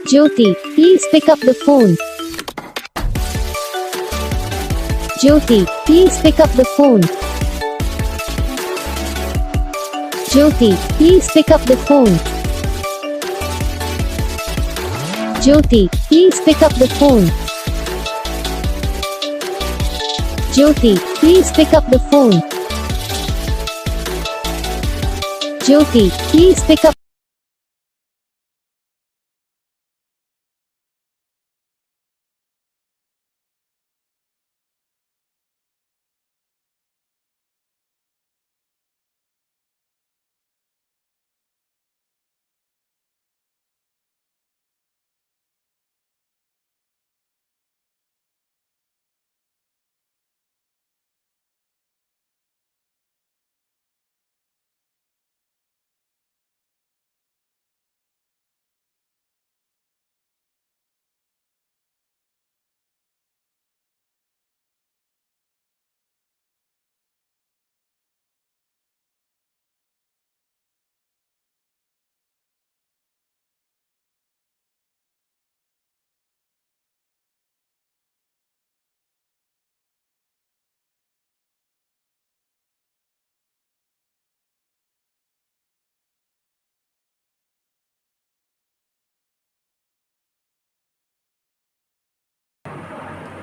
Jyoti, please pick up the phone. Jyoti, please pick up the phone. Jyoti, please pick up the phone. Jyoti, please pick up the phone. Jyoti, please pick up the phone. Jyoti, please pick up.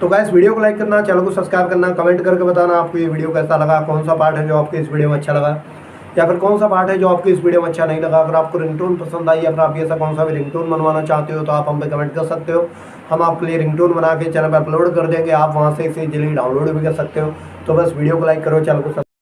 तो guys video को like करना, channel को subscribe करना, comment करके बताना आपको ये video कैसा लगा, कौन सा पार्ट है जो आपको इस वीडियो में अच्छा लगा, या फिर कौन सा पार्ट है जो आपको इस वीडियो में अच्छा नहीं लगा। अगर आपको रिंगटोन पसंद आई या फिर आप ऐसा कौन सा भी रिंगटोन बनवाना चाहते हो तो आप हम पे कमेंट कर सकते हो। हम आपके लिए रिंगटोन बना के चैनल पर अपलोड कर देंगे, आप वहाँ से इसे इजीली डाउनलोड भी कर सकते हो। तो बस वीडियो को लाइक करो, चैनल को